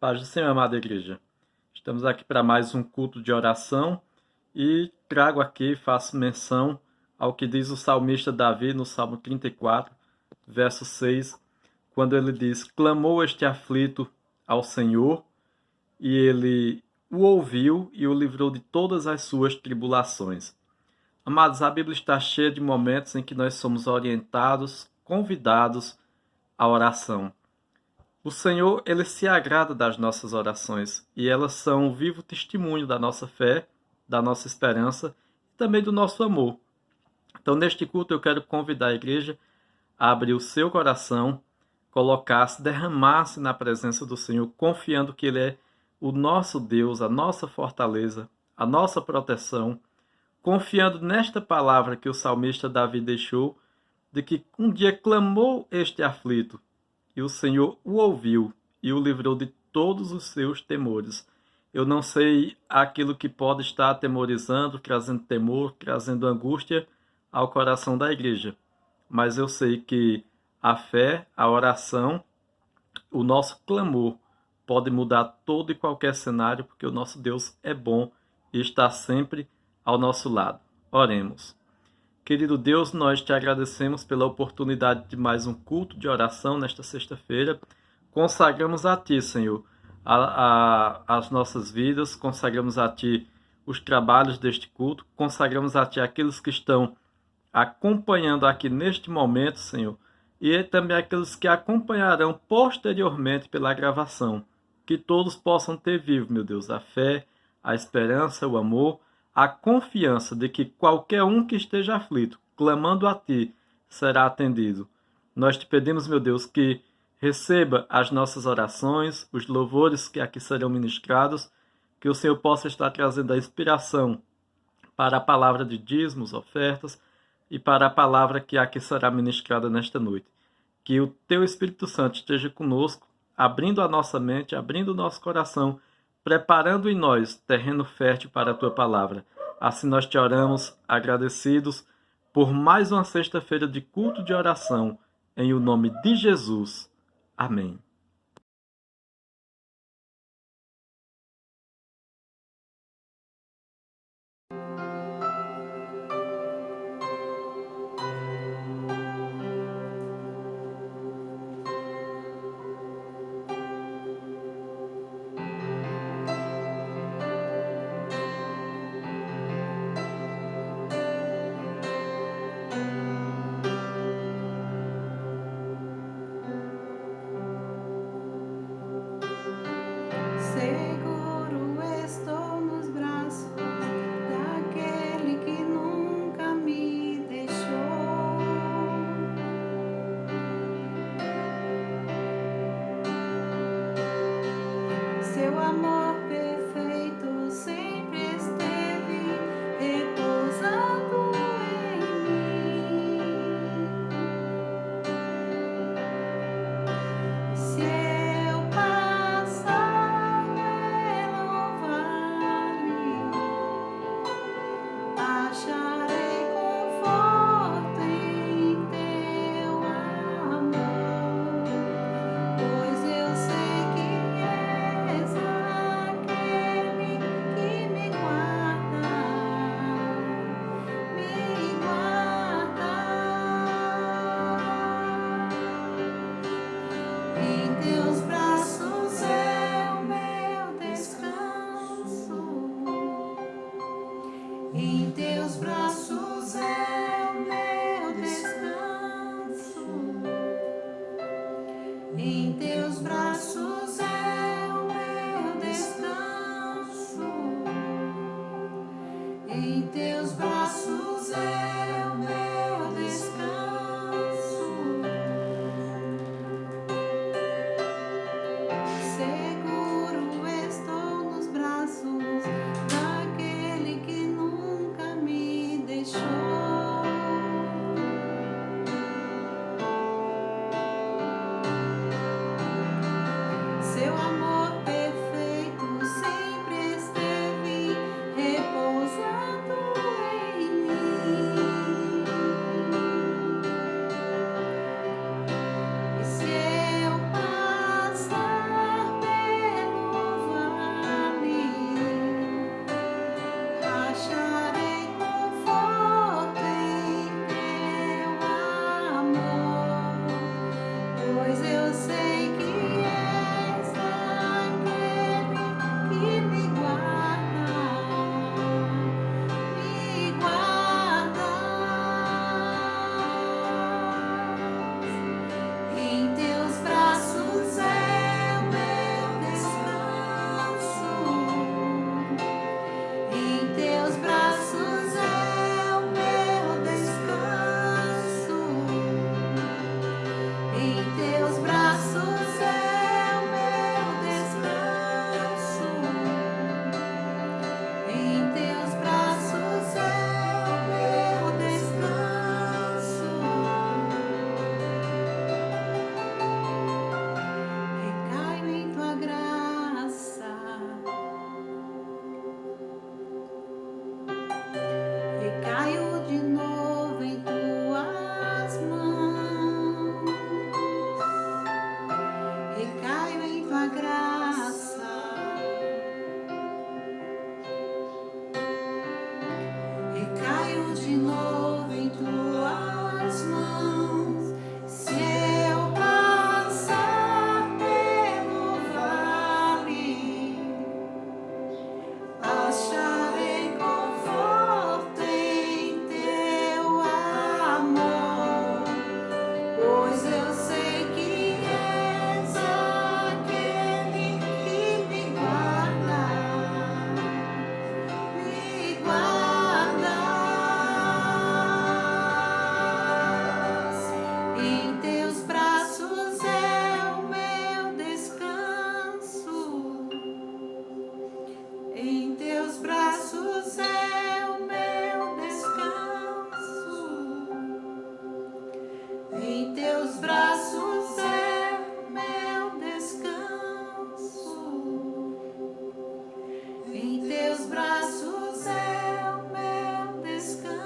Paz do Senhor, amada igreja. Estamos aqui para mais um culto de oração e trago aqui, faço menção ao que diz o salmista Davi no Salmo 34, verso 6, quando ele diz: Clamou este aflito ao Senhor e ele o ouviu e o livrou de todas as suas tribulações. Amados, a Bíblia está cheia de momentos em que nós somos orientados, convidados à oração. O Senhor, ele se agrada das nossas orações e elas são um vivo testemunho da nossa fé, da nossa esperança e também do nosso amor. Então, neste culto, eu quero convidar a igreja a abrir o seu coração, colocar-se, derramar-se na presença do Senhor, confiando que Ele é o nosso Deus, a nossa fortaleza, a nossa proteção, confiando nesta palavra que o salmista Davi deixou, de que um dia clamou este aflito e o Senhor o ouviu e o livrou de todos os seus temores. Eu não sei aquilo que pode estar atemorizando, trazendo temor, trazendo angústia ao coração da igreja, mas eu sei que a fé, a oração, o nosso clamor pode mudar todo e qualquer cenário, porque o nosso Deus é bom e está sempre ao nosso lado. Oremos. Querido Deus, nós te agradecemos pela oportunidade de mais um culto de oração nesta sexta-feira. Consagramos a Ti, Senhor, as nossas vidas, consagramos a Ti os trabalhos deste culto, consagramos a Ti aqueles que estão acompanhando aqui neste momento, Senhor, e também aqueles que acompanharão posteriormente pela gravação. Que todos possam ter vivo, meu Deus, a fé, a esperança, o amor, a confiança de que qualquer um que esteja aflito, clamando a Ti, será atendido. Nós te pedimos, meu Deus, que receba as nossas orações, os louvores que aqui serão ministrados, que o Senhor possa estar trazendo a inspiração para a palavra de dízimos, ofertas e para a palavra que aqui será ministrada nesta noite. Que o Teu Espírito Santo esteja conosco, abrindo a nossa mente, abrindo o nosso coração, preparando em nós terreno fértil para a Tua palavra. Assim nós te oramos, agradecidos por mais uma sexta-feira de culto de oração, em o nome de Jesus. Amém. Seguro estou nos braços daquele que nunca me deixou. Seu amor perfeito sempre esteve repousando em mim. Se eu passar pelo vale, acharei conforto em Teu amor, pois eu sei que és aquele que me guarda, me guarda. Em Teus braços é o meu descanso. Em Teus braços é o meu descanso. Em Teus braços é o meu descanso. Em Teus braços é o meu descanso. Seguro estou nos braços daquele que nunca me deixou. Seu amor perfeito sempre esteve repousando em Caio de novo em tuas mãos, recaio em tua graça, recaio de novo em tuas mãos. Se eu passar pelo vale, acharei conforto em teu amor, pois eu sei que és aquele que me guarda, me guardas. Em teus braços é o meu descanso. Em teus braços é o meu descanso. Em teus braços é o meu descanso. Em teus braços é o meu descanso.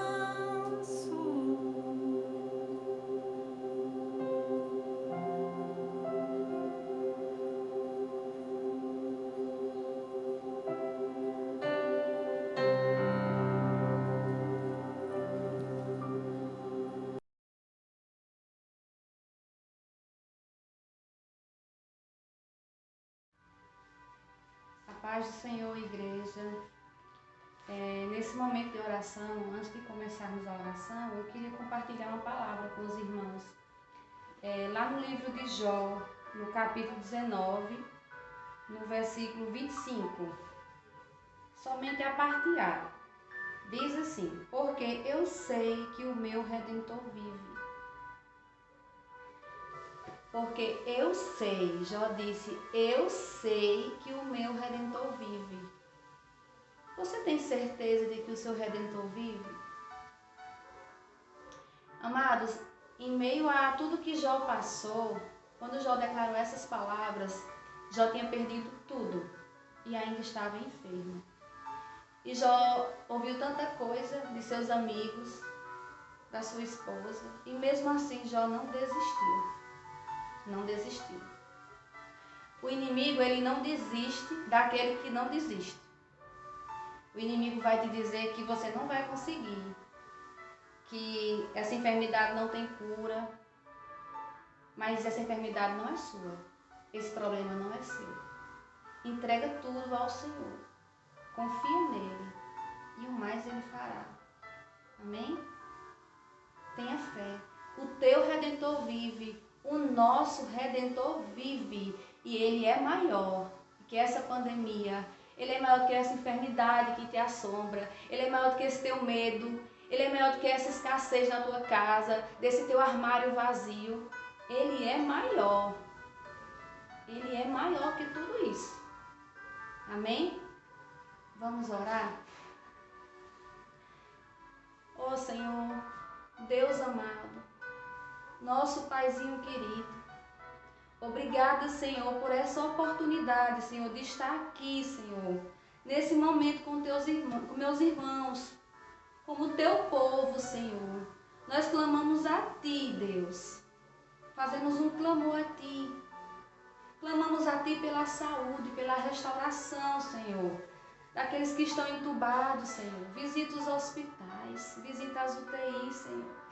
A paz do Senhor, igreja. Nesse momento de oração, antes de começarmos a oração, eu queria compartilhar uma palavra com os irmãos. Lá no livro de Jó, no capítulo 19, no versículo 25, somente a parte A, diz assim: porque eu sei que o meu Redentor vive. Porque eu sei, Jó disse, eu sei que o meu Redentor vive. Você tem certeza de que o seu Redentor vive? Amados, em meio a tudo que Jó passou, quando Jó declarou essas palavras, Jó tinha perdido tudo e ainda estava enfermo. E Jó ouviu tanta coisa de seus amigos, da sua esposa, e mesmo assim Jó não desistiu. Não desistiu. O inimigo, ele não desiste daquele que não desiste. O inimigo vai te dizer que você não vai conseguir, que essa enfermidade não tem cura, mas essa enfermidade não é sua. Esse problema não é seu. Entrega tudo ao Senhor. Confia nele e o mais ele fará. Amém? Tenha fé. O teu Redentor vive. O nosso Redentor vive. E ele é maior que essa pandemia. Ele é maior do que essa enfermidade que te assombra. Ele é maior do que esse teu medo. Ele é maior do que essa escassez na tua casa, desse teu armário vazio. Ele é maior. Ele é maior que tudo isso. Amém? Vamos orar? Ó Senhor, Deus amado, nosso Paizinho querido, obrigada, Senhor, por essa oportunidade, Senhor, de estar aqui, Senhor, nesse momento com meus irmãos, como teu povo, Senhor. Nós clamamos a Ti, Deus. Fazemos um clamor a Ti. Clamamos a Ti pela saúde, pela restauração, Senhor, daqueles que estão entubados, Senhor. Visita os hospitais, visita as UTIs, Senhor.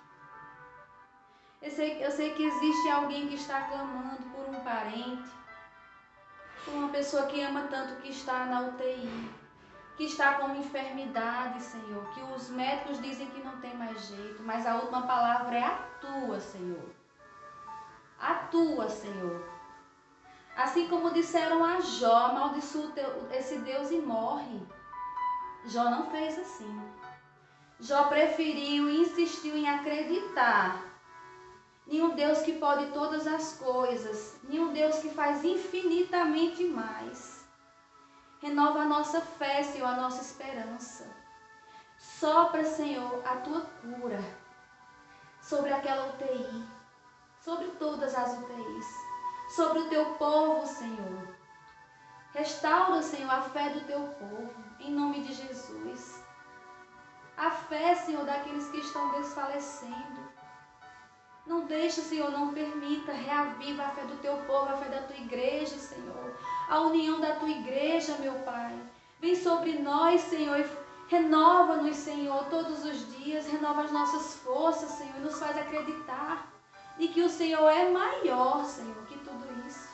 Eu sei que existe alguém que está clamando por um parente, por uma pessoa que ama tanto, que está na UTI, que está com uma enfermidade, Senhor, que os médicos dizem que não tem mais jeito, mas a última palavra é a Tua, Senhor. A Tua, Senhor. Assim como disseram a Jó, amaldiçoa esse Deus e morre. Jó não fez assim. Jó preferiu e insistiu em acreditar em um Deus que pode todas as coisas, em um Deus que faz infinitamente mais. Renova a nossa fé, Senhor, a nossa esperança. Sopra, Senhor, a Tua cura sobre aquela UTI, sobre todas as UTIs, sobre o Teu povo, Senhor. Restaura, Senhor, a fé do Teu povo, em nome de Jesus. a fé, Senhor, daqueles que estão desfalecendo. Não deixe, Senhor, não permita, reaviva a fé do teu povo, a fé da tua igreja, Senhor. A união da tua igreja, meu Pai. Vem sobre nós, Senhor, e renova-nos, Senhor, todos os dias. Renova as nossas forças, Senhor, e nos faz acreditar de que o Senhor é maior, Senhor, que tudo isso.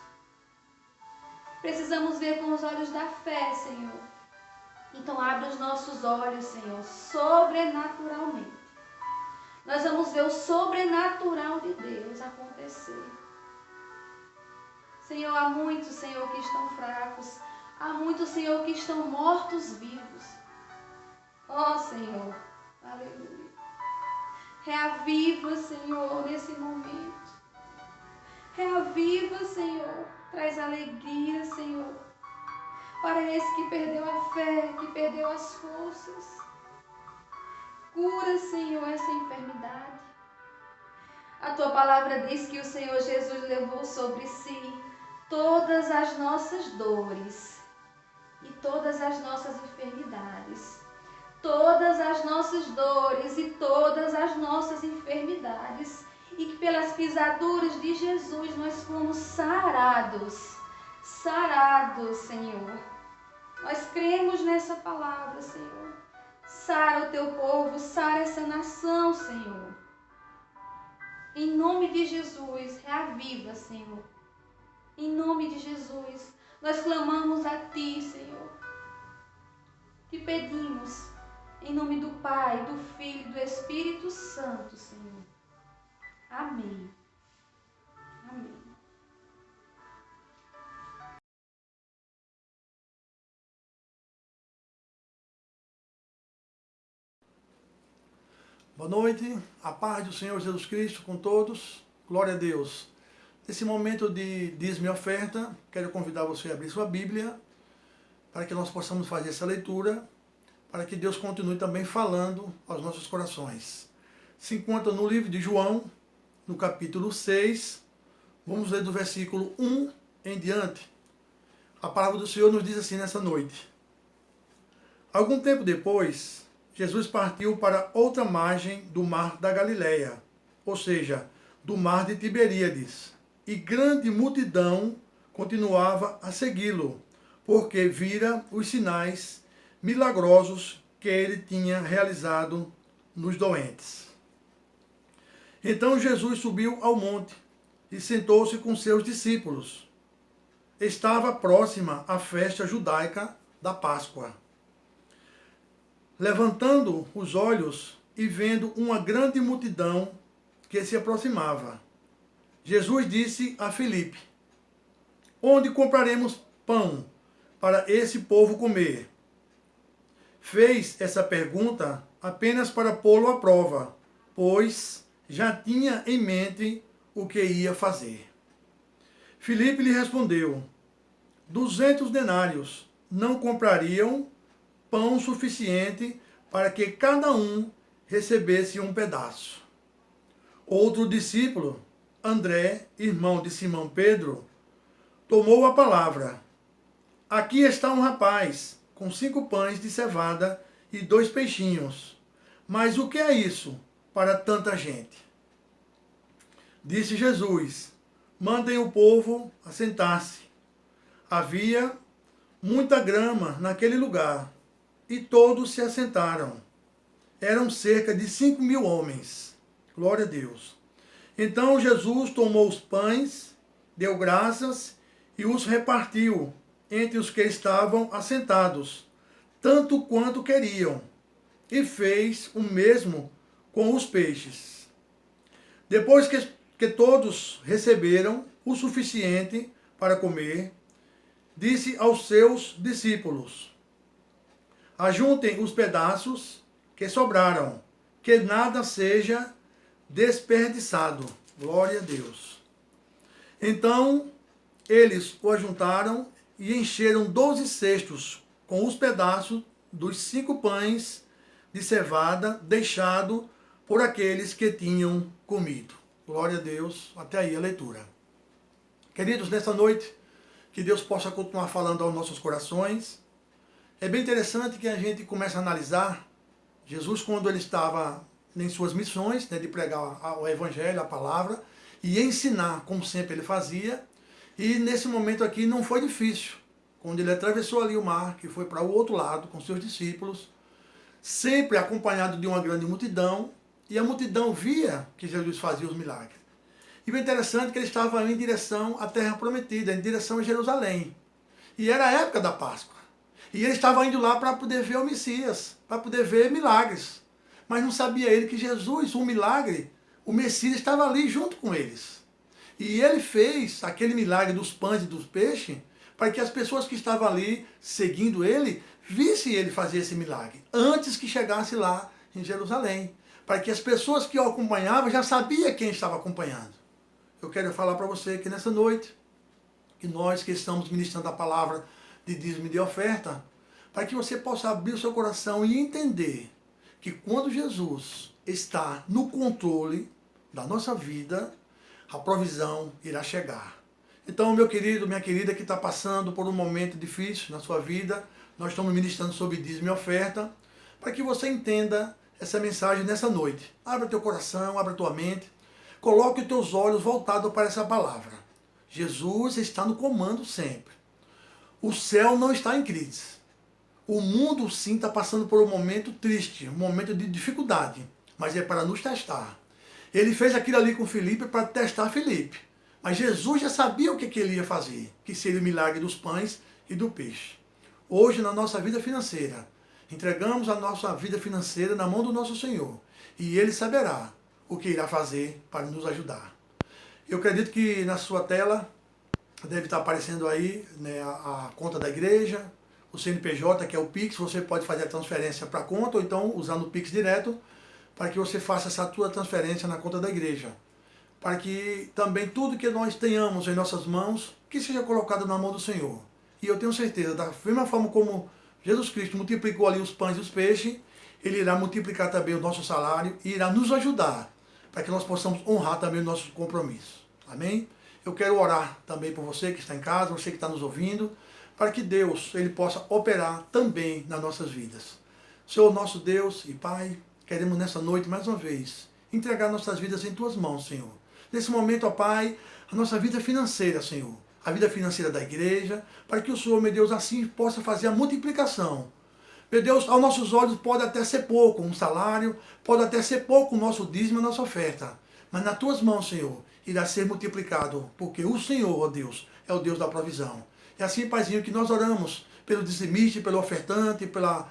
Precisamos ver com os olhos da fé, Senhor. Então abre os nossos olhos, Senhor, sobrenaturalmente. Nós vamos ver o sobrenatural de Deus acontecer. Senhor, há muitos, Senhor, que estão fracos. Há muitos, Senhor, que estão mortos-vivos. Ó, Senhor, aleluia. Reaviva, Senhor, nesse momento. Reaviva, Senhor. Traz alegria, Senhor, para esse que perdeu a fé, que perdeu as forças. Cura, Senhor, essa enfermidade. A tua palavra diz que o Senhor Jesus levou sobre si todas as nossas dores e todas as nossas enfermidades. Todas as nossas dores e todas as nossas enfermidades. E que pelas pisaduras de Jesus nós fomos sarados. Sarados, Senhor. Nós cremos nessa palavra, Senhor. Sara o teu povo, sara essa nação, Senhor. Em nome de Jesus, reaviva, Senhor. Em nome de Jesus, nós clamamos a Ti, Senhor. Te pedimos, em nome do Pai, do Filho e do Espírito Santo, Senhor. Amém. Amém. Boa noite, a paz do Senhor Jesus Cristo com todos, glória a Deus. Nesse momento de dízimo e oferta, quero convidar você a abrir sua Bíblia, para que nós possamos fazer essa leitura, para que Deus continue também falando aos nossos corações. Se encontra no livro de João, no capítulo 6, vamos ler do versículo 1 em diante. A palavra do Senhor nos diz assim nessa noite. Algum tempo depois, Jesus partiu para outra margem do mar da Galileia, ou seja, do mar de Tiberíades, e grande multidão continuava a segui-lo, porque vira os sinais milagrosos que ele tinha realizado nos doentes. Então Jesus subiu ao monte e sentou-se com seus discípulos. Estava próxima a festa judaica da Páscoa. Levantando os olhos e vendo uma grande multidão que se aproximava, Jesus disse a Filipe: Onde compraremos pão para esse povo comer? Fez essa pergunta apenas para pô-lo à prova, pois já tinha em mente o que ia fazer. Filipe lhe respondeu: 200 denários não comprariam pão suficiente para que cada um recebesse um pedaço. Outro discípulo, André, irmão de Simão Pedro, tomou a palavra. Aqui está um rapaz com 5 pães de cevada e 2 peixinhos. Mas o que é isso para tanta gente? Disse Jesus: Mandem o povo assentar-se. Havia muita grama naquele lugar, e todos se assentaram. Eram cerca de 5.000 homens. Glória a Deus. Então Jesus tomou os pães, deu graças e os repartiu entre os que estavam assentados, tanto quanto queriam, e fez o mesmo com os peixes. Depois que todos receberam o suficiente para comer, disse aos seus discípulos: Ajuntem os pedaços que sobraram, que nada seja desperdiçado. Glória a Deus. Então eles o ajuntaram e encheram 12 cestos com os pedaços dos 5 pães de cevada deixado por aqueles que tinham comido. Glória a Deus. Até aí a leitura. Queridos, nesta noite, que Deus possa continuar falando aos nossos corações. É bem interessante que a gente comece a analisar Jesus, quando ele estava em suas missões, né, de pregar o evangelho, a palavra, e ensinar, como sempre ele fazia, e nesse momento aqui não foi difícil. Quando ele atravessou ali o mar, que foi para o outro lado com seus discípulos, sempre acompanhado de uma grande multidão, e a multidão via que Jesus fazia os milagres. E o interessante é que ele estava em direção à terra prometida, em direção a Jerusalém. E era a época da Páscoa. E ele estava indo lá para poder ver o Messias, para poder ver milagres. Mas não sabia ele que Jesus, um milagre, o Messias estava ali junto com eles. E ele fez aquele milagre dos pães e dos peixes para que as pessoas que estavam ali seguindo ele, vissem ele fazer esse milagre, antes que chegasse lá em Jerusalém. Para que as pessoas que o acompanhavam já sabiam quem estava acompanhando. Eu quero falar para você que nessa noite, que nós que estamos ministrando a palavra de dízimo e de oferta, para que você possa abrir o seu coração e entender que quando Jesus está no controle da nossa vida, a provisão irá chegar. Então, meu querido, minha querida, que está passando por um momento difícil na sua vida, nós estamos ministrando sobre dízimo e oferta, para que você entenda essa mensagem nessa noite. Abra teu coração, abra tua mente, coloque os teus olhos voltados para essa palavra. Jesus está no comando sempre. O céu não está em crise. O mundo sim está passando por um momento triste, um momento de dificuldade, mas é para nos testar. Ele fez aquilo ali com Filipe para testar Filipe. Mas Jesus já sabia o que ele ia fazer, que seria o milagre dos pães e do peixe. Hoje, na nossa vida financeira, entregamos a nossa vida financeira na mão do nosso Senhor. E Ele saberá o que irá fazer para nos ajudar. Eu acredito que na sua tela deve estar aparecendo aí, né, a conta da igreja, o CNPJ, que é o Pix. Você pode fazer a transferência para a conta ou então usando o Pix direto, para que você faça essa tua transferência na conta da igreja. Para que também tudo que nós tenhamos em nossas mãos, que seja colocado na mão do Senhor. E eu tenho certeza, da mesma forma como Jesus Cristo multiplicou ali os pães e os peixes, Ele irá multiplicar também o nosso salário e irá nos ajudar para que nós possamos honrar também o nosso compromisso. Amém? Eu quero orar também por você que está em casa, você que está nos ouvindo, para que Deus ele possa operar também nas nossas vidas. Senhor, nosso Deus e Pai, queremos nessa noite, mais uma vez, entregar nossas vidas em Tuas mãos, Senhor. Nesse momento, ó Pai, a nossa vida financeira, Senhor, a vida financeira da igreja, para que o Senhor, meu Deus, assim possa fazer a multiplicação. Meu Deus, aos nossos olhos pode até ser pouco um salário, pode até ser pouco o nosso dízimo, a nossa oferta, mas nas Tuas mãos, Senhor, irá ser multiplicado, porque o Senhor, ó Deus, é o Deus da provisão. É assim, Paizinho, que nós oramos pelo dizimista, pelo ofertante, pela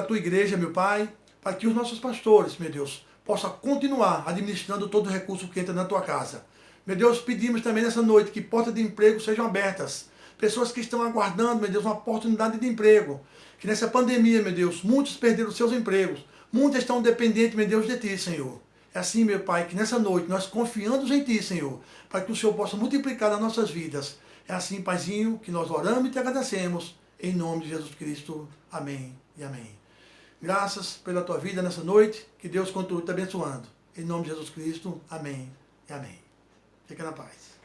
Tua igreja, meu Pai, para que os nossos pastores, meu Deus, possam continuar administrando todo o recurso que entra na Tua casa. Meu Deus, pedimos também nessa noite que portas de emprego sejam abertas. Pessoas que estão aguardando, meu Deus, uma oportunidade de emprego. Que nessa pandemia, meu Deus, muitos perderam seus empregos. Muitos estão dependentes, meu Deus, de Ti, Senhor. É assim, meu Pai, que nessa noite nós confiamos em Ti, Senhor, para que o Senhor possa multiplicar nas nossas vidas. É assim, Paizinho, que nós oramos e Te agradecemos. Em nome de Jesus Cristo. Amém e amém. Graças pela Tua vida nessa noite. Que Deus continue te abençoando. Em nome de Jesus Cristo. Amém e amém. Fica na paz.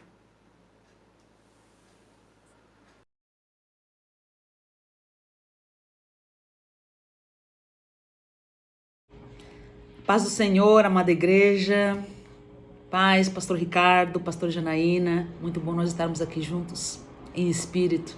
Paz do Senhor, amada igreja, paz, pastor Ricardo, pastor Janaína, muito bom nós estarmos aqui juntos, em espírito.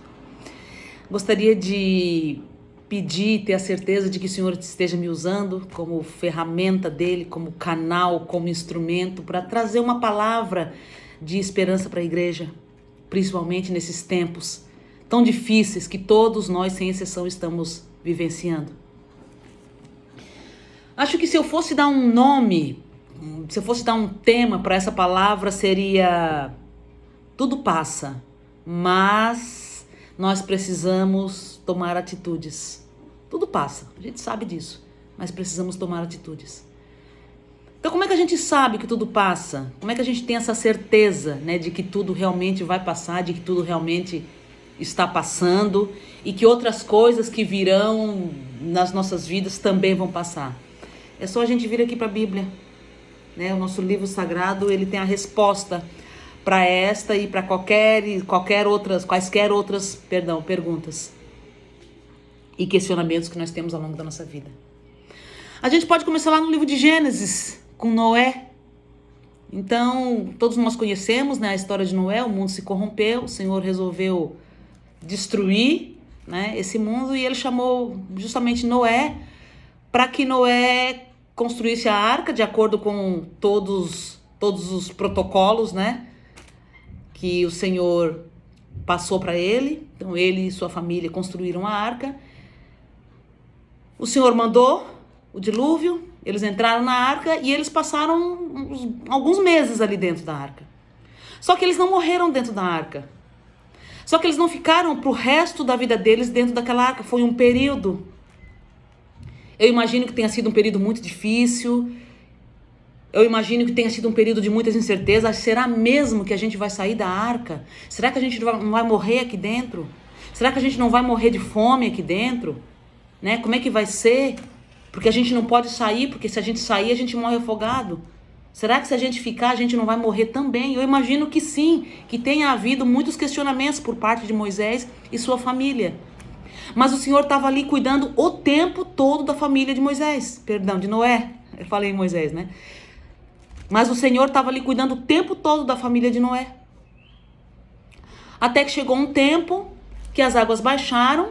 Gostaria de pedir, ter a certeza de que o Senhor esteja me usando como ferramenta dele, como canal, como instrumento, para trazer uma palavra de esperança para a igreja, principalmente nesses tempos tão difíceis que todos nós, sem exceção, estamos vivenciando. Acho que se eu fosse dar um nome, se eu fosse dar um tema para essa palavra, seria: tudo passa, mas nós precisamos tomar atitudes. Tudo passa, a gente sabe disso, mas precisamos tomar atitudes. Então, como é que a gente sabe que tudo passa? Como é que a gente tem essa certeza, né, de que tudo realmente vai passar, de que tudo realmente está passando e que outras coisas que virão nas nossas vidas também vão passar? É só a gente vir aqui para a Bíblia, né? O nosso livro sagrado, ele tem a resposta para esta e para quaisquer outras perguntas e questionamentos que nós temos ao longo da nossa vida. A gente pode começar lá no livro de Gênesis, com Noé. Então, todos nós conhecemos, né, a história de Noé. O mundo se corrompeu, o Senhor resolveu destruir, né, esse mundo, e ele chamou justamente Noé para que Noé construísse a arca de acordo com todos os protocolos, né, que o Senhor passou para ele. Então ele e sua família construíram a arca. O Senhor mandou o dilúvio, eles entraram na arca e eles passaram alguns meses ali dentro da arca. Só que eles não morreram dentro da arca. Só que eles não ficaram pro resto da vida deles dentro daquela arca. Foi um período. Eu imagino que tenha sido um período muito difícil. Eu imagino que tenha sido um período de muitas incertezas. Será mesmo que a gente vai sair da arca? Será que a gente não vai morrer aqui dentro? Será que a gente não vai morrer de fome aqui dentro? Né? Como é que vai ser? Porque a gente não pode sair, porque se a gente sair, a gente morre afogado. Será que se a gente ficar, a gente não vai morrer também? Eu imagino que sim, que tenha havido muitos questionamentos por parte de Moisés e sua família. Mas o Senhor estava ali cuidando o tempo todo da família de Moisés. Perdão, de Noé. Eu falei Moisés, né? Mas o Senhor estava ali cuidando o tempo todo da família de Noé. Até que chegou um tempo que as águas baixaram,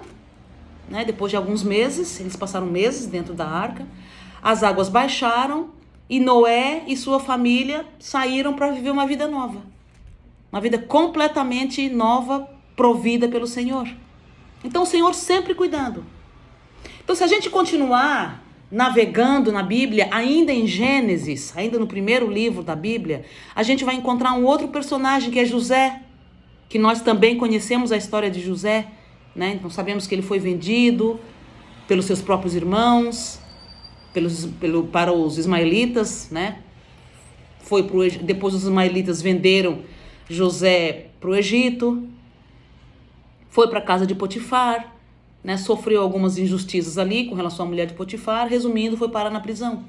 né? Depois de alguns meses, eles passaram meses dentro da arca. As águas baixaram e Noé e sua família saíram para viver uma vida nova. Uma vida completamente nova, provida pelo Senhor. Então o Senhor sempre cuidando. Então se a gente continuar navegando na Bíblia, ainda em Gênesis, ainda no primeiro livro da Bíblia, a gente vai encontrar um outro personagem que é José, que nós também conhecemos a história de José, né? Então sabemos que ele foi vendido pelos seus próprios irmãos, para os ismaelitas, né? Depois os ismaelitas venderam José para o Egito, foi para a casa de Potifar, né? Sofreu algumas injustiças ali com relação à mulher de Potifar. Resumindo, foi parar na prisão.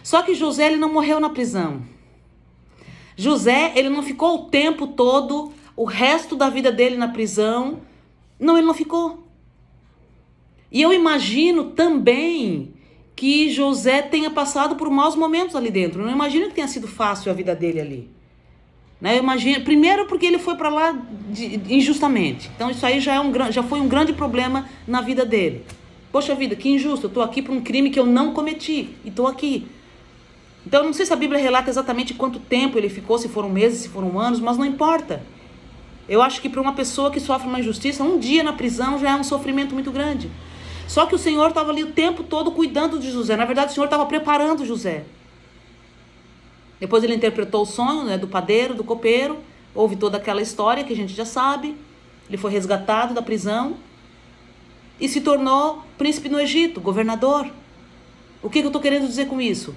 Só que José, ele não morreu na prisão. José, ele não ficou o tempo todo, o resto da vida dele na prisão. Não, ele não ficou. E eu imagino também que José tenha passado por maus momentos ali dentro. Eu não imagino que tenha sido fácil a vida dele ali. Né? Eu imagino, primeiro porque ele foi para lá injustamente. Então isso aí já foi um grande problema na vida dele. Poxa vida, que injusto, eu estou aqui por um crime que eu não cometi e estou aqui. Então eu não sei se a Bíblia relata exatamente quanto tempo ele ficou, se foram meses, se foram anos, mas não importa. Eu acho que para uma pessoa que sofre uma injustiça, um dia na prisão já é um sofrimento muito grande. Só que o Senhor estava ali o tempo todo cuidando de José. Na verdade, o Senhor estava preparando José. Depois ele interpretou o sonho, né, do padeiro, do copeiro. Houve toda aquela história que a gente já sabe. Ele foi resgatado da prisão e se tornou príncipe no Egito, governador. O que eu estou querendo dizer com isso?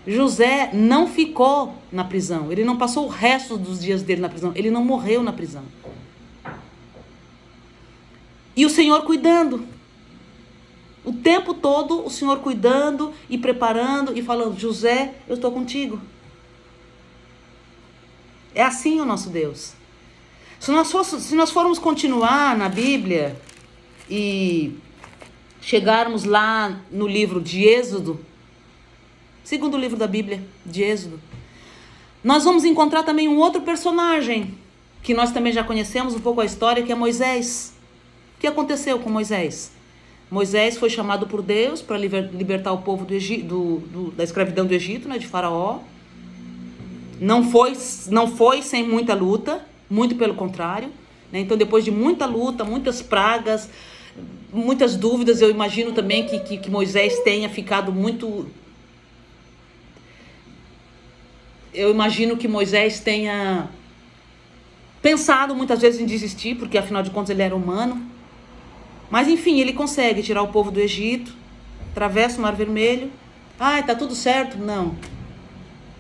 José não ficou na prisão. Ele não passou o resto dos dias dele na prisão. Ele não morreu na prisão. E o Senhor cuidando. O tempo todo o Senhor cuidando e preparando e falando: José, eu estou contigo. É assim o nosso Deus. Se nós formos continuar na Bíblia e chegarmos lá no livro de Êxodo, segundo livro da Bíblia, de Êxodo, nós vamos encontrar também um outro personagem, que nós também já conhecemos um pouco a história, que é Moisés. O que aconteceu com Moisés? Moisés foi chamado por Deus para libertar o povo da escravidão do Egito, né, de Faraó. Não foi sem muita luta, muito pelo contrário, né? Então depois de muita luta, muitas pragas, muitas dúvidas, eu imagino também que Moisés tenha ficado muito... Eu imagino que Moisés tenha pensado muitas vezes em desistir, porque afinal de contas ele era humano. Mas enfim, ele consegue tirar o povo do Egito, atravessa o Mar Vermelho. Ah, tá tudo certo? Não.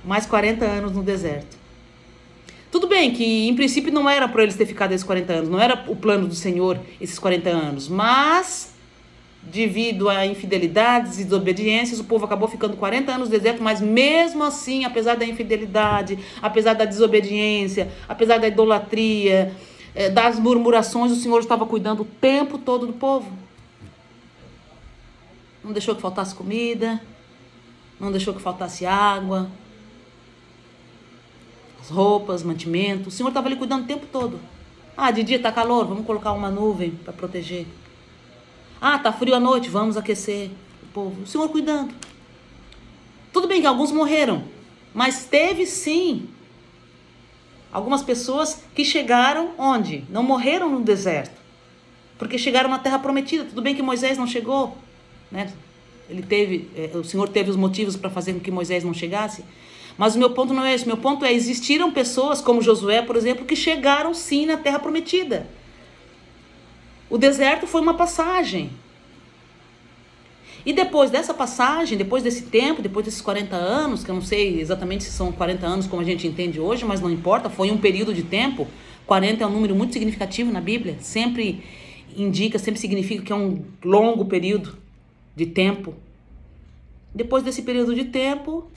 Mais 40 anos no deserto. Tudo bem que em princípio não era para eles ter ficado esses 40 anos, não era o plano do Senhor esses 40 anos, mas devido a infidelidades e desobediências, o povo acabou ficando 40 anos no deserto, mas mesmo assim, apesar da infidelidade, apesar da desobediência, apesar da idolatria, das murmurações, o Senhor estava cuidando o tempo todo do povo. não deixou que faltasse comida, não deixou que faltasse água, as roupas, mantimento. O Senhor estava ali cuidando o tempo todo. Ah, de dia está calor, vamos colocar uma nuvem para proteger. Ah, está frio à noite, vamos aquecer o povo. O Senhor cuidando. Tudo bem que alguns morreram, mas teve sim algumas pessoas que chegaram onde? Não morreram no deserto, porque chegaram na terra prometida. Tudo bem que Moisés não chegou, né? O Senhor teve os motivos para fazer com que Moisés não chegasse. Mas o meu ponto não é esse. O meu ponto é, existiram pessoas como Josué, por exemplo, que chegaram sim na terra prometida. O deserto foi uma passagem. E depois dessa passagem, depois desse tempo, depois desses 40 anos, que eu não sei exatamente se são 40 anos como a gente entende hoje, mas não importa, foi um período de tempo. 40 é um número muito significativo na Bíblia, sempre significa que é um longo período de tempo. Depois desse período de tempo,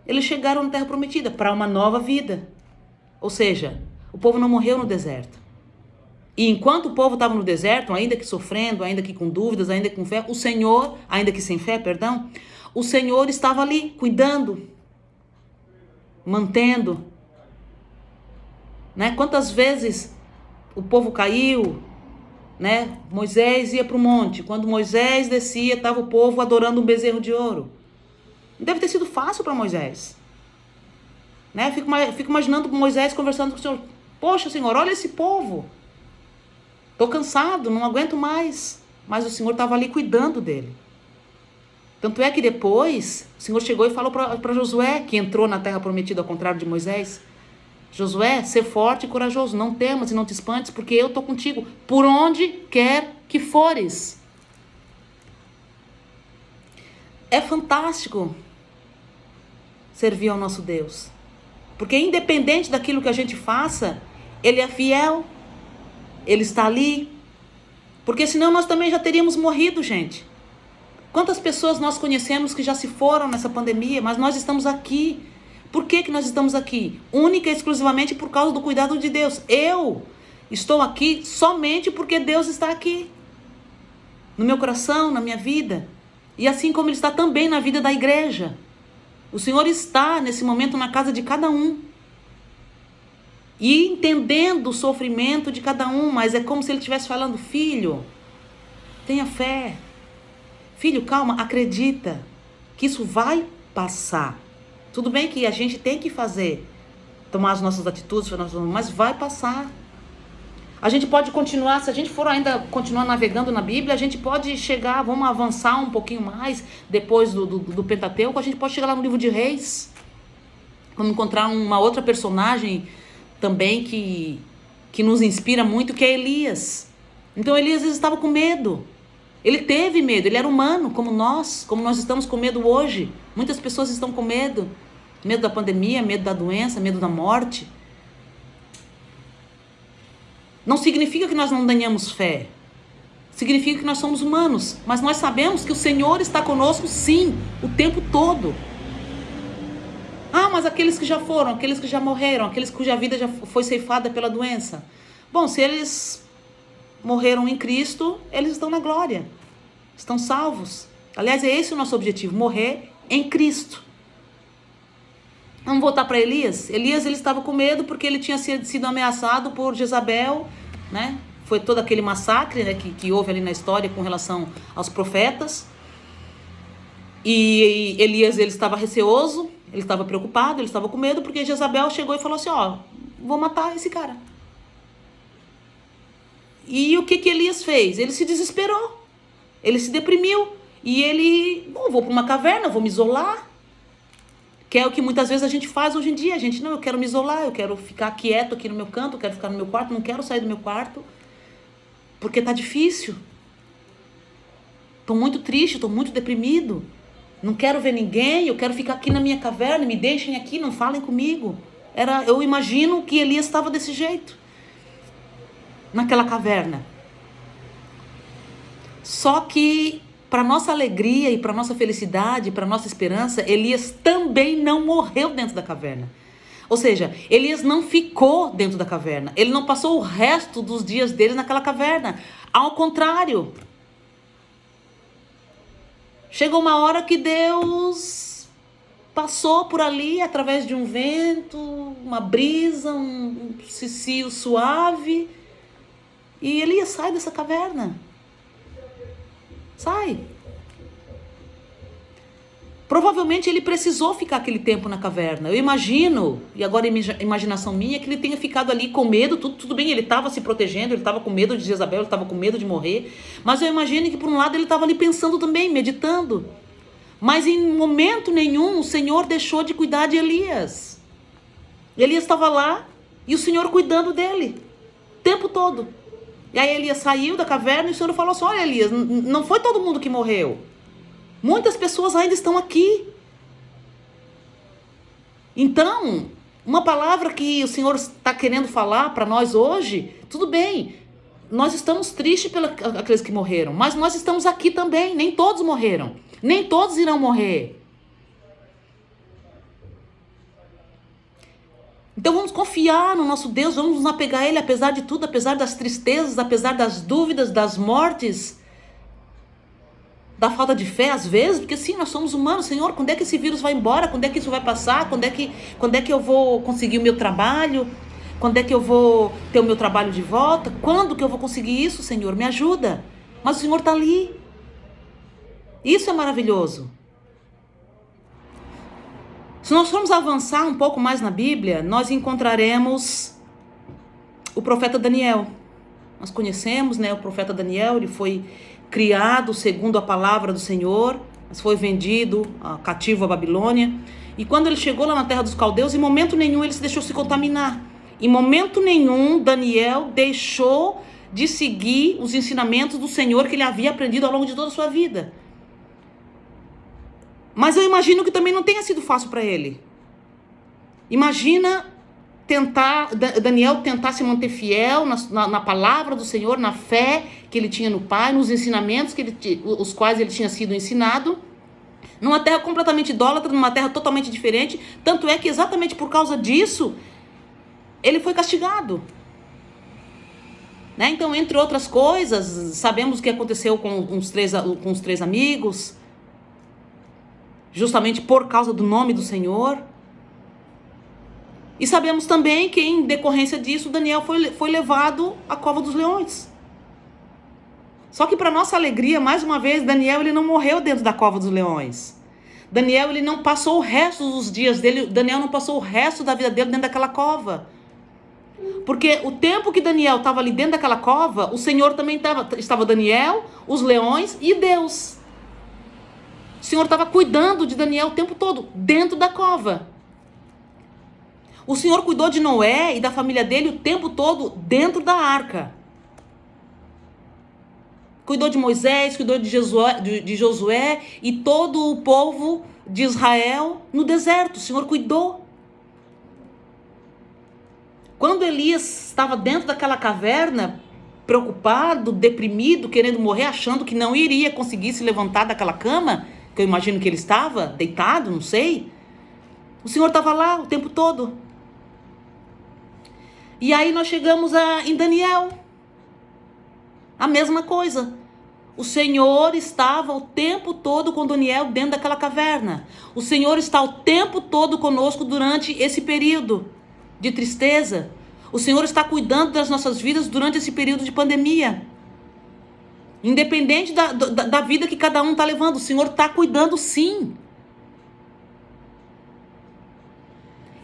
eles chegaram na Terra Prometida para uma nova vida. Ou seja, o povo não morreu no deserto. E enquanto o povo estava no deserto, ainda que sofrendo, ainda que com dúvidas, ainda que com fé, o Senhor, ainda que sem fé, perdão, o Senhor estava ali cuidando, mantendo. Né? Quantas vezes o povo caiu, né? Moisés ia para o monte. Quando Moisés descia, estava o povo adorando um bezerro de ouro. Não deve ter sido fácil para Moisés. Né? Fico imaginando Moisés conversando com o Senhor. Poxa, Senhor, olha esse povo. Estou cansado, não aguento mais. Mas o Senhor estava ali cuidando dele. Tanto é que depois, o Senhor chegou e falou para Josué, que entrou na terra prometida ao contrário de Moisés. Josué, ser forte e corajoso, não temas e não te espantes, porque eu estou contigo, por onde quer que fores. É fantástico servir ao nosso Deus. Porque independente daquilo que a gente faça, Ele é fiel. Ele está ali. Porque senão nós também já teríamos morrido, gente. Quantas pessoas nós conhecemos que já se foram nessa pandemia, mas nós estamos aqui. Por que nós estamos aqui? Única e exclusivamente por causa do cuidado de Deus. Eu estou aqui somente porque Deus está aqui. No meu coração, na minha vida. E assim como Ele está também na vida da igreja. O Senhor está nesse momento na casa de cada um. E entendendo o sofrimento de cada um, mas é como se Ele estivesse falando, filho, tenha fé. Filho, calma, acredita que isso vai passar. Tudo bem que a gente tem que tomar as nossas atitudes, mas vai passar. A gente pode continuar, se a gente for ainda continuar navegando na Bíblia, a gente pode chegar, vamos avançar um pouquinho mais, depois do Pentateuco, a gente pode chegar lá no livro de Reis. Vamos encontrar uma outra personagem também que nos inspira muito, que é Elias. Então Elias às vezes estava com medo. Ele teve medo, ele era humano, como nós estamos com medo hoje. Muitas pessoas estão com medo. Medo da pandemia, medo da doença, medo da morte. Não significa que nós não tenhamos fé. Significa que nós somos humanos. Mas nós sabemos que o Senhor está conosco, sim, o tempo todo. Ah, mas aqueles que já foram, aqueles que já morreram, aqueles cuja vida já foi ceifada pela doença. Bom, se eles morreram em Cristo, eles estão na glória. Estão salvos. Aliás, é esse o nosso objetivo, morrer em Cristo. Vamos voltar para Elias. Elias, ele estava com medo porque ele tinha sido ameaçado por Jezabel, né? Foi todo aquele massacre, né, que houve ali na história com relação aos profetas. E Elias, ele estava receoso, ele estava preocupado, ele estava com medo, porque Jezabel chegou e falou assim, vou matar esse cara. E o que Elias fez? Ele se desesperou, ele se deprimiu, e ele, vou para uma caverna, vou me isolar, que é o que muitas vezes a gente faz hoje em dia. A gente, eu quero me isolar, eu quero ficar quieto aqui no meu canto, eu quero ficar no meu quarto, não quero sair do meu quarto, porque está difícil. Estou muito triste, estou muito deprimido. Não quero ver ninguém, eu quero ficar aqui na minha caverna, me deixem aqui, não falem comigo. Eu imagino que Elias estava desse jeito, naquela caverna. Só que, para nossa alegria e para nossa felicidade, para nossa esperança, Elias também não morreu dentro da caverna. Ou seja, Elias não ficou dentro da caverna. Ele não passou o resto dos dias dele naquela caverna. Ao contrário, Chegou uma hora que Deus passou por ali através de um vento, uma brisa, um cicio suave, e Elias sai dessa caverna. Sai. Provavelmente ele precisou ficar aquele tempo na caverna. Eu imagino, e agora imaginação minha, que ele tenha ficado ali com medo. Tudo bem, ele estava se protegendo, ele estava com medo de Jezabel, ele estava com medo de morrer. Mas eu imagino que por um lado ele estava ali pensando também, meditando. Mas em momento nenhum o Senhor deixou de cuidar de Elias. Elias estava lá e o Senhor cuidando dele o tempo todo. E aí Elias saiu da caverna e o Senhor falou assim: olha, Elias, não foi todo mundo que morreu. Muitas pessoas ainda estão aqui. Então, uma palavra que o Senhor está querendo falar para nós hoje, tudo bem, nós estamos tristes pelos aqueles que morreram, mas nós estamos aqui também, nem todos morreram, nem todos irão morrer. Então vamos confiar no nosso Deus, vamos nos apegar a Ele, apesar de tudo, apesar das tristezas, apesar das dúvidas, das mortes, da falta de fé às vezes, porque sim, nós somos humanos. Senhor, quando é que esse vírus vai embora? Quando é que isso vai passar? Quando é que eu vou conseguir o meu trabalho? Quando é que eu vou ter o meu trabalho de volta? Quando que eu vou conseguir isso, Senhor? Me ajuda. Mas o Senhor está ali. Isso é maravilhoso. Se nós formos avançar um pouco mais na Bíblia, nós encontraremos o profeta Daniel. Nós conhecemos, né, o profeta Daniel. Ele foi criado segundo a palavra do Senhor, mas foi vendido cativo à Babilônia. E quando ele chegou lá na terra dos caldeus, em momento nenhum ele se deixou se contaminar. Em momento nenhum Daniel deixou de seguir os ensinamentos do Senhor que ele havia aprendido ao longo de toda a sua vida. Mas eu imagino que também não tenha sido fácil para ele. Imagina Daniel tentar se manter fiel na palavra do Senhor, na fé que ele tinha no Pai, nos ensinamentos os quais ele tinha sido ensinado, numa terra completamente idólatra, numa terra totalmente diferente. Tanto é que exatamente por causa disso, ele foi castigado. Né? Então, entre outras coisas, sabemos o que aconteceu com os três amigos, justamente por causa do nome do Senhor. E sabemos também que, em decorrência disso, Daniel foi levado à cova dos leões. Só que, para nossa alegria, mais uma vez, Daniel ele não morreu dentro da cova dos leões. Daniel ele não passou o resto dos dias dele, Daniel não passou o resto da vida dele dentro daquela cova. Porque o tempo que Daniel estava ali dentro daquela cova, o Senhor também estava Daniel, os leões e Deus. O Senhor estava cuidando de Daniel o tempo todo, dentro da cova. O Senhor cuidou de Noé e da família dele o tempo todo dentro da arca. Cuidou de Moisés, cuidou de Josué e todo o povo de Israel no deserto. O Senhor cuidou. Quando Elias estava dentro daquela caverna, preocupado, deprimido, querendo morrer, achando que não iria conseguir se levantar daquela cama, que eu imagino que ele estava deitado, não sei. O Senhor estava lá o tempo todo. E aí nós chegamos em Daniel. A mesma coisa. O Senhor estava o tempo todo com Daniel dentro daquela caverna. O Senhor está o tempo todo conosco durante esse período de tristeza. O Senhor está cuidando das nossas vidas durante esse período de pandemia. Independente da vida que cada um está levando, o Senhor está cuidando sim.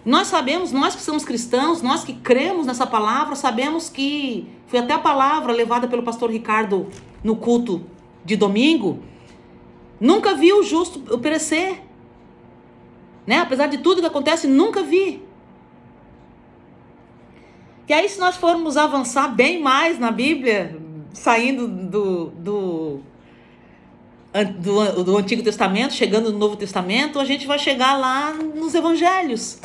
Nós sabemos, nós que somos cristãos, nós que cremos nessa palavra, sabemos que foi até a palavra levada pelo pastor Ricardo no culto de domingo. Nunca vi o justo perecer. Né? Apesar de tudo que acontece, nunca vi. E aí, se nós formos avançar bem mais na Bíblia, saindo do Antigo Testamento, chegando no Novo Testamento, a gente vai chegar lá nos Evangelhos.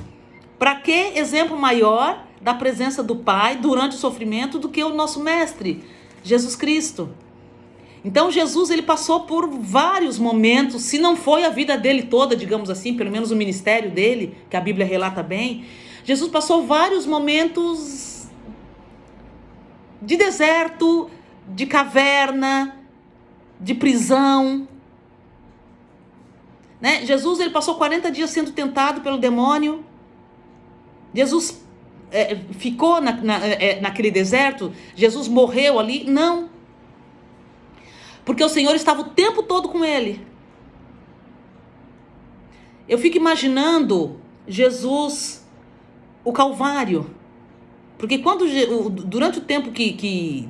Para que exemplo maior da presença do Pai durante o sofrimento do que o nosso Mestre, Jesus Cristo? Então Jesus ele passou por vários momentos, se não foi a vida dele toda, digamos assim, pelo menos o ministério dele, que a Bíblia relata bem, Jesus passou vários momentos de deserto, de caverna, de prisão. Né? Jesus, ele passou 40 dias sendo tentado pelo demônio. Jesus ficou naquele deserto? Jesus morreu ali? Não. Porque o Senhor estava o tempo todo com ele. Eu fico imaginando Jesus, o Calvário. Porque durante o tempo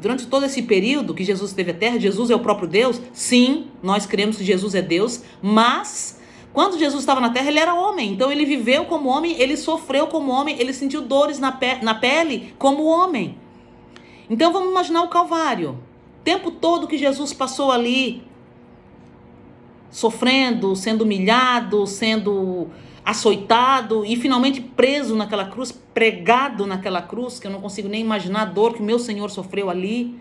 durante todo esse período que Jesus esteve à terra, Jesus é o próprio Deus. Sim, nós cremos que Jesus é Deus, mas quando Jesus estava na terra, ele era homem. Então ele viveu como homem, ele sofreu como homem, ele sentiu dores na pele como homem. Então vamos imaginar o Calvário. O tempo todo que Jesus passou ali, sofrendo, sendo humilhado, sendo açoitado e finalmente preso naquela cruz, pregado naquela cruz, que eu não consigo nem imaginar a dor que o meu Senhor sofreu ali.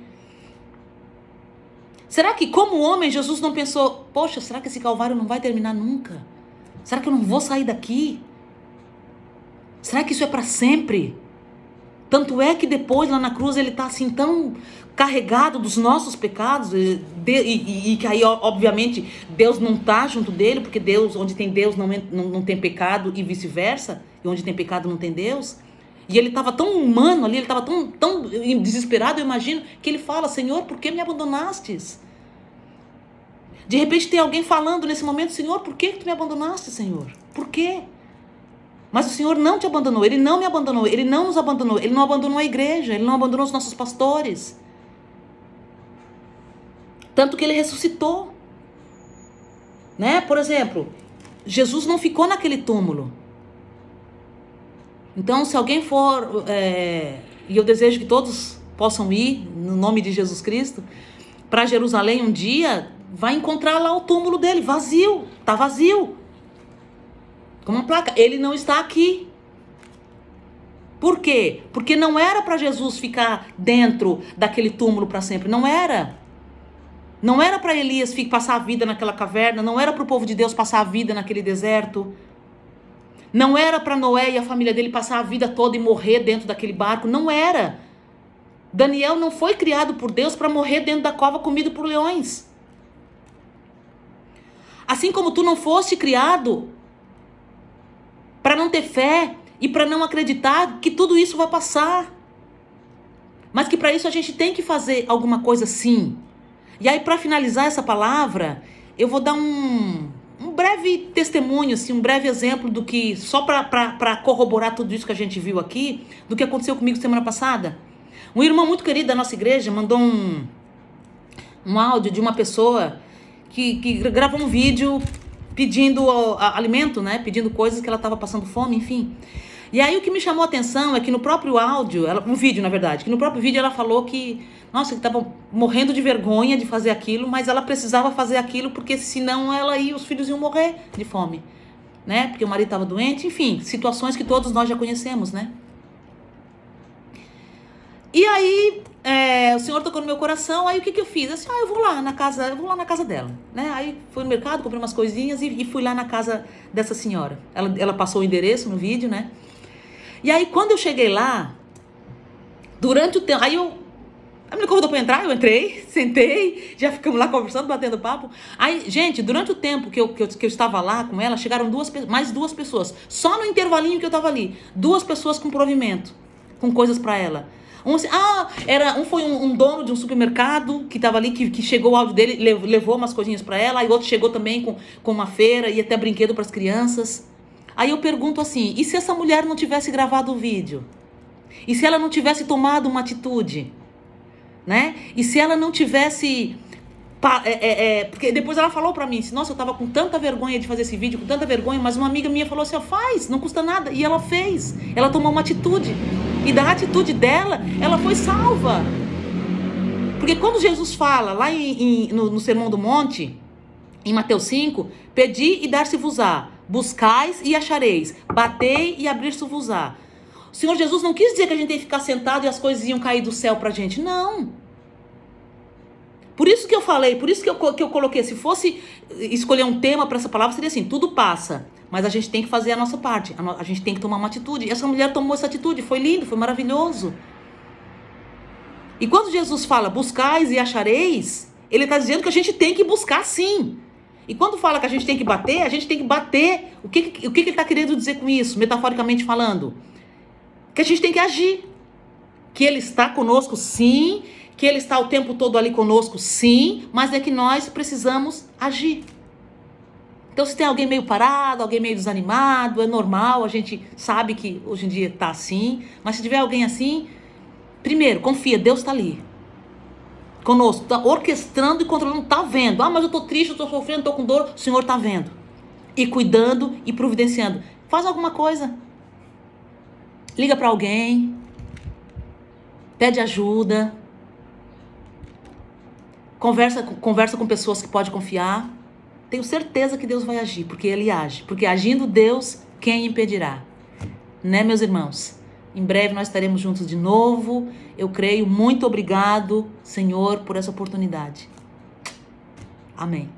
Será que como homem Jesus não pensou, poxa, será que esse Calvário não vai terminar nunca? Será que eu não vou sair daqui? Será que isso é para sempre? Tanto é que depois lá na cruz ele está assim tão carregado dos nossos pecados e que aí obviamente Deus não está junto dele, porque Deus, onde tem Deus não tem pecado e vice-versa, e onde tem pecado não tem Deus. E ele estava tão humano ali, ele estava tão desesperado, eu imagino, que ele fala, Senhor, por que me abandonastes? De repente tem alguém falando nesse momento, Senhor, por que tu me abandonaste, Senhor? Por quê? Mas o Senhor não te abandonou, Ele não me abandonou, Ele não nos abandonou, Ele não abandonou a igreja, Ele não abandonou os nossos pastores. Tanto que Ele ressuscitou. Né? Por exemplo, Jesus não ficou naquele túmulo. Então, se alguém for, e eu desejo que todos possam ir, no nome de Jesus Cristo, para Jerusalém um dia, vai encontrar lá o túmulo dele, vazio, está vazio. Com uma placa, ele não está aqui. Por quê? Porque não era para Jesus ficar dentro daquele túmulo para sempre, não era. Não era para Elias passar a vida naquela caverna, não era para o povo de Deus passar a vida naquele deserto. Não era para Noé e a família dele passar a vida toda e morrer dentro daquele barco, não era. Daniel não foi criado por Deus para morrer dentro da cova comido por leões. Assim como tu não foste criado para não ter fé e para não acreditar que tudo isso vai passar. Mas que para isso a gente tem que fazer alguma coisa sim. E aí, para finalizar essa palavra, eu vou dar um breve testemunho, assim, um breve exemplo do que, só para corroborar tudo isso que a gente viu aqui, do que aconteceu comigo semana passada. Um irmão muito querido da nossa igreja mandou um áudio de uma pessoa que gravou um vídeo pedindo alimento, né? Pedindo coisas que ela estava passando fome, enfim. E aí o que me chamou a atenção é que no próprio áudio, um vídeo na verdade, que no próprio vídeo ela falou que, nossa, que estava morrendo de vergonha de fazer aquilo, mas ela precisava fazer aquilo porque senão ela e os filhos iam morrer de fome, né? Porque o marido estava doente, enfim, situações que todos nós já conhecemos, né? E aí, o Senhor tocou no meu coração, aí o que eu fiz? Assim, eu vou lá na casa dela, né? Aí fui no mercado, comprei umas coisinhas e fui lá na casa dessa senhora. Ela passou o endereço no vídeo, né? E aí, quando eu cheguei lá, durante o tempo, ela me convidou para entrar, eu entrei, sentei, já ficamos lá conversando, batendo papo. Aí, gente, durante o tempo que eu estava lá com ela, chegaram mais duas pessoas. Só no intervalinho que eu estava ali, 2 pessoas com provimento, com coisas para ela. Um foi um dono de um supermercado que estava ali, que chegou o áudio dele, levou umas coisinhas para ela, aí outro chegou também com uma feira e até brinquedo para as crianças. Aí eu pergunto assim, e se essa mulher não tivesse gravado o vídeo? E se ela não tivesse tomado uma atitude? Né? E se ela não tivesse... porque depois ela falou pra mim assim, nossa, eu tava com tanta vergonha de fazer esse vídeo, com tanta vergonha, mas uma amiga minha falou assim, faz, não custa nada. E ela fez, ela tomou uma atitude. E da atitude dela, ela foi salva. Porque quando Jesus fala lá no Sermão do Monte, em Mateus 5, pedi e dar-se-vos-á, buscais e achareis, batei e abrir-se-vos-á. O Senhor Jesus não quis dizer que a gente tem que ficar sentado e as coisas iam cair do céu pra gente, não. Por isso que eu falei, por isso que eu coloquei, se fosse escolher um tema para essa palavra, seria assim, tudo passa, mas a gente tem que fazer a nossa parte, a gente tem que tomar uma atitude. E essa mulher tomou essa atitude, foi lindo, foi maravilhoso. E quando Jesus fala, buscais e achareis, ele está dizendo que a gente tem que buscar sim. E quando fala que a gente tem que bater, o que ele está querendo dizer com isso, metaforicamente falando? Que a gente tem que agir. Que ele está conosco, sim. Que ele está o tempo todo ali conosco, sim. Mas é que nós precisamos agir. Então, se tem alguém meio parado, alguém meio desanimado, é normal, a gente sabe que hoje em dia está assim. Mas se tiver alguém assim, primeiro, confia, Deus está ali. Conosco, está orquestrando e controlando, está vendo. Ah, mas eu estou triste, eu estou sofrendo, estou com dor. O Senhor está vendo. E cuidando e providenciando. Faz alguma coisa. Liga para alguém. Pede ajuda. Conversa com pessoas que pode confiar. Tenho certeza que Deus vai agir, porque Ele age. Porque agindo Deus, quem impedirá? Né, meus irmãos? Em breve nós estaremos juntos de novo. Eu creio. Muito obrigado, Senhor, por essa oportunidade. Amém.